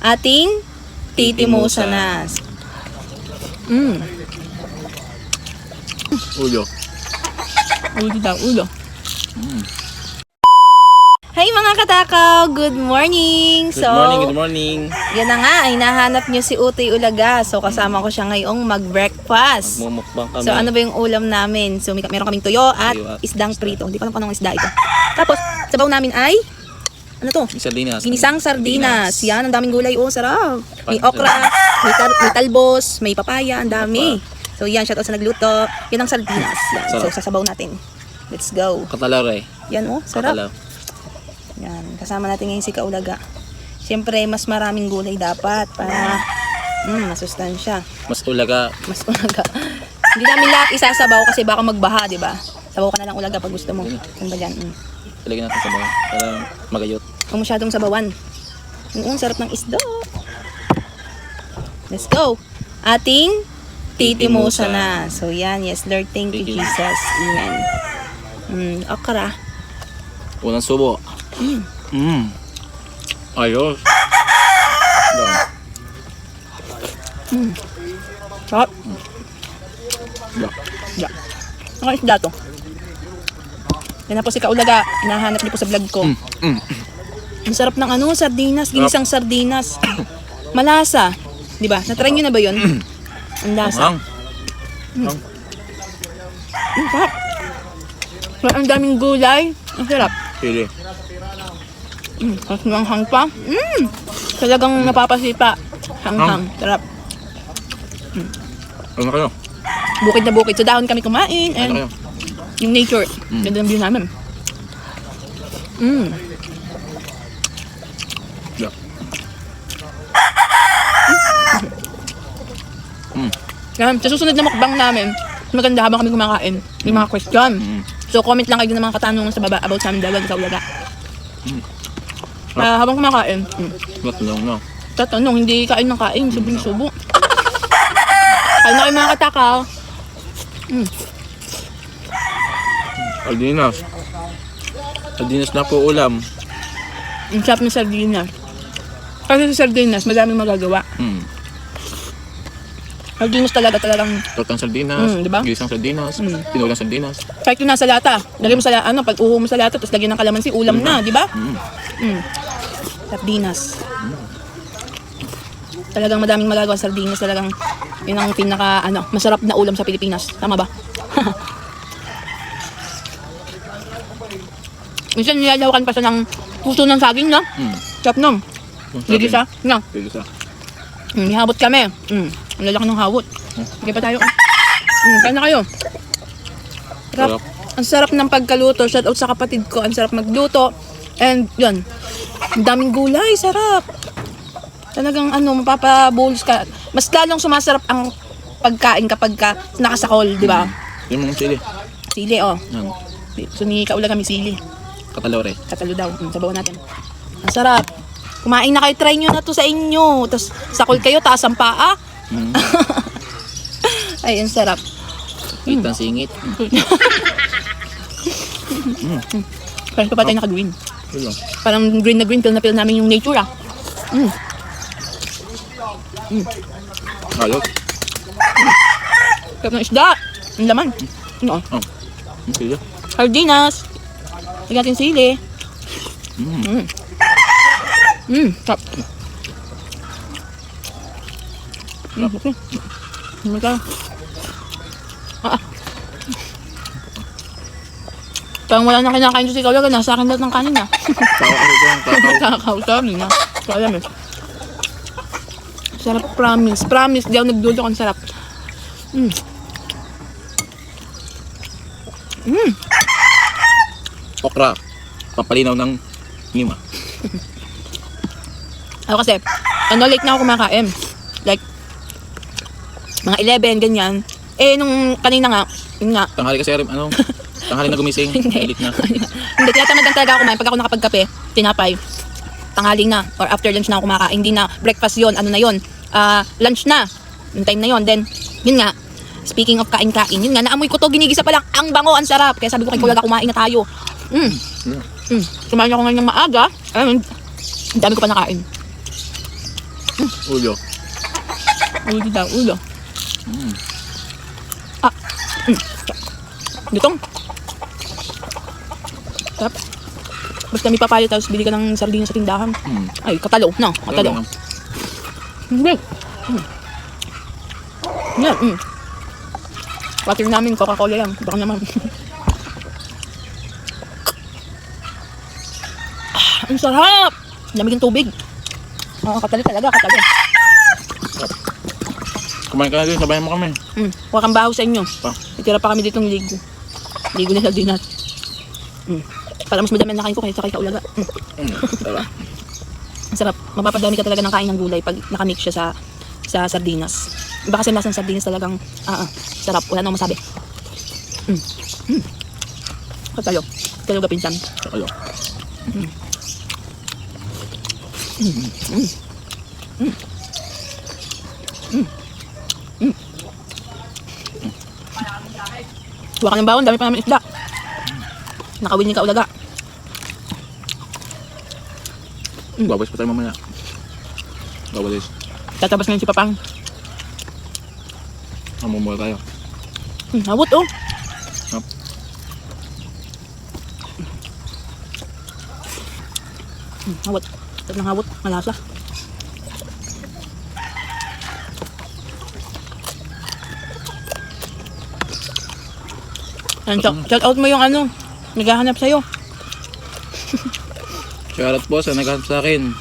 ating titimosanas. Ulo. Ulo daw, ulo. Hey mga katakaw! Good morning! Good morning. Yan na nga, ay nahanap nyo si Utoy Ulaga. So, kasama ko siya ngayong mag-breakfast. Magmumukbang kami. So, ano ba yung ulam namin? So, meron kaming tuyo at isdang prito. Hindi ko alam kung anong isda ito. Tapos, sabaw namin ay, ano to? Sardinas. Ginisang sardinas. Yan, ang daming gulay. Oh, sarap. May okra, may talbos, may papaya, ang dami. So, yan, shoutout sa nagluto. Yan ang sardinas. Yan. So, sasabaw natin. Let's go. Katalaw eh. Yan, oh, sarap. Katalaw. Yan, kasama natin ngayon si Kaulaga. Siyempre, mas maraming gulay dapat para masustansya. Mas ulaga. Mas ulaga. Hindi namin lahat isasabaw kasi baka magbaha, di ba? Sabaw ka na lang ulaga pag gusto mo. Ano ba dyan? Talagyan natin sa bawa para magayot. Huwag masyadong sabawan. Ang sarap ng isda. Let's go. Ating titimosa na. So yan, yes Lord, thank you Jesus. Amen. Okra. Unang subo. Ayos. Sarap. Yeah. Ang isda to. Yan na po si Kaulaga. Hinahanap niyo po sa vlog ko. Ang sarap ng sardinas. Ginisang sardinas. Malasa. Di ba? Natry niyo na ba yun? Ang lasa. Sarap. Ang daming gulay. Ang sarap. Pili. Tapos hang pa. Talagang napapasipa. Hang. Sarap. Ano kayo? Bukid na bukid. Sa dahon kami kumain. Ano And kayo? yung nature. Ganda ng view namin. Yeah. Yan. Sa susunod na mukbang namin, maganda habang kami kumakain. May mga question. So comment lang kayo ng mga katanungan sa baba about sa amin dalawa sa Ulaga. Habang kumakain. Matanong no. Tatanong, hindi kain ng kain. Subo-subo. Kain na kayo mga katakaw. Sardinas. Sardinas na po ulam. Ang sarap ng sardinas. Kasi sa sardinas, madaming magagawa. Sardinas talagang Tortang sardinas. diba? Ginisang sardinas. Tinulang sardinas. kahit yung nasa lata. Lagyan mo sa lata, pag uho mo sa lata, tapos lagyan ng kalamansi, ulam na, di ba? Sardinas. Talagang madaming magagawa sardinas. Talagang yun ang pinaka, masarap na ulam sa Pilipinas. Tama ba? Minsan nilalawakan pa siya ng puso ng saging, no? Chop nom. Ligisa. No? Ligisa. Nihabot kami. Ang lalaki ng hawot. Sige pa tayo. Kaya na kayo. Sarap. Ang sarap ng pagkaluto. Shout out sa kapatid ko. Ang sarap magluto. And yun. Ang daming gulay. Sarap. Talagang mapapabulos ka. Mas lalong sumasarap ang pagkain kapag nakasakol, di ba? Yung mga sili. Sili, oh. Yan. So ni Kaulaga kami sili. Katalaw rin. Katalo daw. Sabawan natin. Ang sarap. Kumain na kayo. Try nyo na to sa inyo. Tapos sakol kayo. Taas ang paa. Ay, ang sarap. Kitang singit. Parang pa tayo naka-green. Yun. Parang green na green. Feel na feel namin yung nature, ah. Ayos. Sarap ng isda. Ang laman. Sili. Sardinas. Lagyan natin sili. Sarap. Okay. Parang wala na kinakain si Kaulaga. Nasa akin lahat ng kanin, ah. Kakao. Sabi na. So, alam eh. Sarap, promise. Promise, di ako nagdulo kung sarap. Okra. Papalinaw ng lima. Ako kasi, late na ako kumakain. Like, mga 11, ganyan. Nung kanina nga, yun nga. Tanghali kasi tanghali na gumising. Elit na. Hindi, tinatamad lang talaga ako kumain. Pag ako nakapagkape, tinapay. Tanghali na, or after lunch na ako kumakain. Hindi na breakfast yon, ano na yon, lunch na. Yung time na yon. Then, yun nga, speaking of kain-kain, yun nga, naamoy ko to, ginigisa pa lang. Ang bango, ang sarap. Kaya sabi ko kay Kaulaga, kumain na tayo. Kumain ako ngayon ng maaga. Ang dami ko pa nakain. Ulo. Ulo daw, ulo. Mm. Lutong. Sarap. Basta may papaya tapos bili ka ng sardinas sa tindahan. Mm. Ay, katalo. No, katalo. Ano? Hindi. Yan, water namin, Coca-Cola yan. Baka naman. Ang sarap! Lamig ng tubig. Katalo talaga, katalo. Kumain ka na din, sabayan mo kami. Huwag kang baho sa inyo. Pa. Itira pa kami ditong ligo. Ligo na sa dinat. Para mas madami ang nakain ko kaysa kay Kaulaga. Tara. Ang sarap. Mapapadami ka talaga ng kain ng gulay pag nakamix siya sa sardinas. Iba kasi lasang sardinas talagang sarap. Wala nang masabi. Katalo. Katalo ka pinsan. Ayo. Huwag ka ng bawon. Dami pa namin isda. Nakawin ni Kaulaga. Babalis pa tayo mamaya. Babalis. Tatabas ngayon si Papang. Mamumula tayo. Hawot oh. Hap. Hawot. Sarap ng hawot. Malasa. Shout out mo yung ano. Naghahanap sa'yo. Shoutout po sa naghanap sa akin.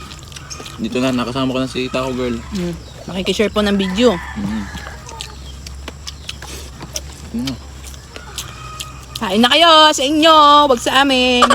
Dito na, nakasama ko na si Taco Girl. Makikishare po ng video. Ano? Kain na kayo sa inyo. Wag sa amin.